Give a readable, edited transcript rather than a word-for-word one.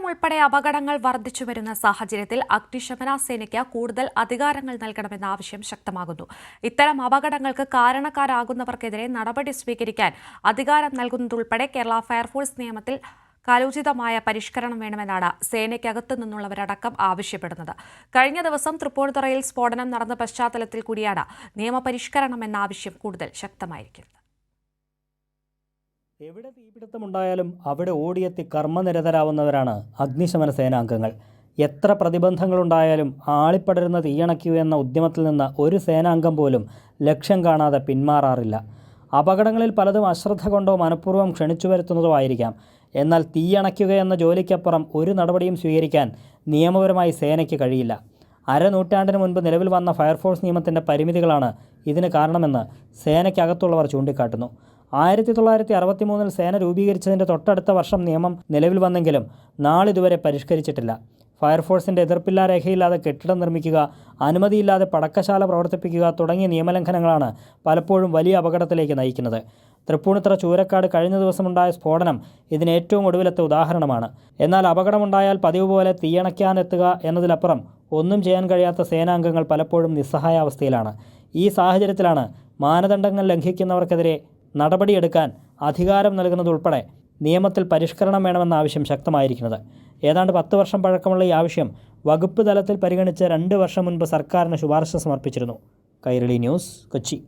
ഉൾപ്പെടെ അപകടങ്ങൾ വർദ്ധിച്ചുവരുന്ന സാഹചര്യത്തിൽ അഗ്നിശമന സേനയ്ക്ക് കൂടുതൽ അധികാരങ്ങൾ നൽകണമെന്ന ആവശ്യം ശക്തമാകുന്നു. ഇത്തരം അപകടങ്ങൾക്ക് കാരണക്കാരാകുന്നവർക്കെതിരെ നടപടി സ്വീകരിക്കാൻ അധികാരം നൽകുന്നതുൾപ്പെടെ കേരള ഫയർഫോഴ്സ് നിയമത്തിൽ കാലോചിതമായ പരിഷ്കരണം വേണമെന്നാണ് സേനയ്ക്കകത്തു നിന്നുള്ളവരടക്കം ആവശ്യപ്പെടുന്നത്. കഴിഞ്ഞ ദിവസം തൃപ്പൂണിത്തുറയിൽ സ്ഫോടനം നടന്ന പശ്ചാത്തലത്തിൽ കൂടിയാണ് നിയമപരിഷ്കരണം എന്ന ആവശ്യം കൂടുതൽ ശക്തമായിരിക്കുന്നത്. എവിടെ തീപിടുത്തമുണ്ടായാലും അവിടെ ഓടിയെത്തി കർമ്മനിരതരാവുന്നവരാണ് അഗ്നിശമന സേനാംഗങ്ങൾ. എത്ര പ്രതിബന്ധങ്ങളുണ്ടായാലും ആളിപ്പടരുന്ന തീയണയ്ക്കുക എന്ന ഉദ്യമത്തിൽ നിന്ന് ഒരു സേനാംഗം പോലും ലക്ഷ്യം കാണാതെ പിന്മാറാറില്ല. അപകടങ്ങളിൽ പലതും അശ്രദ്ധ കൊണ്ടോ മനഃപൂർവ്വം ക്ഷണിച്ചു വരുത്തുന്നതോ ആയിരിക്കാം. എന്നാൽ തീയണയ്ക്കുക എന്ന ജോലിക്കപ്പുറം ഒരു നടപടിയും സ്വീകരിക്കാൻ നിയമപരമായി സേനയ്ക്ക് കഴിയില്ല. അരനൂറ്റാണ്ടിന് മുൻപ് നിലവിൽ വന്ന ഫയർഫോഴ്സ് നിയമത്തിൻ്റെ പരിമിതികളാണ് ഇതിന് കാരണമെന്ന് സേനയ്ക്കകത്തുള്ളവർ ചൂണ്ടിക്കാട്ടുന്നു. 1963 സേന രൂപീകരിച്ചതിൻ്റെ തൊട്ടടുത്ത വർഷം നിയമം നിലവിൽ വന്നെങ്കിലും നാളിതുവരെ പരിഷ്കരിച്ചിട്ടില്ല. ഫയർഫോഴ്സിൻ്റെ എതിർപ്പില്ലാ രേഖയില്ലാതെ കെട്ടിടം നിർമ്മിക്കുക, അനുമതിയില്ലാതെ പടക്കശാല പ്രവർത്തിപ്പിക്കുക തുടങ്ങിയ നിയമലംഘനങ്ങളാണ് പലപ്പോഴും വലിയ അപകടത്തിലേക്ക് നയിക്കുന്നത്. തൃപ്പൂണിത്തുറ ചൂരക്കാട് കഴിഞ്ഞ ദിവസമുണ്ടായ സ്ഫോടനം ഇതിന് ഏറ്റവും ഒടുവിലത്തെ ഉദാഹരണമാണ്. എന്നാൽ അപകടമുണ്ടായാൽ പതിവ് പോലെ തീയണയ്ക്കാനെത്തുക എന്നതിലപ്പുറം ഒന്നും ചെയ്യാൻ കഴിയാത്ത സേനാംഗങ്ങൾ പലപ്പോഴും നിസ്സഹായാവസ്ഥയിലാണ്. ഈ സാഹചര്യത്തിലാണ് മാനദണ്ഡങ്ങൾ ലംഘിക്കുന്നവർക്കെതിരെ നടപടിയെടുക്കാൻ അധികാരം നൽകുന്നതുൾപ്പെടെ നിയമത്തിൽ പരിഷ്കരണം വേണമെന്ന ആവശ്യം ശക്തമായിരിക്കുന്നത്. ഏതാണ്ട് 10 വർഷം പഴക്കമുള്ള ഈ ആവശ്യം വകുപ്പ് തലത്തിൽ പരിഗണിച്ച് 2 വർഷം മുൻപ് സർക്കാരിന് ശുപാർശ സമർപ്പിച്ചിരുന്നു. കൈരളി ന്യൂസ്, കൊച്ചി.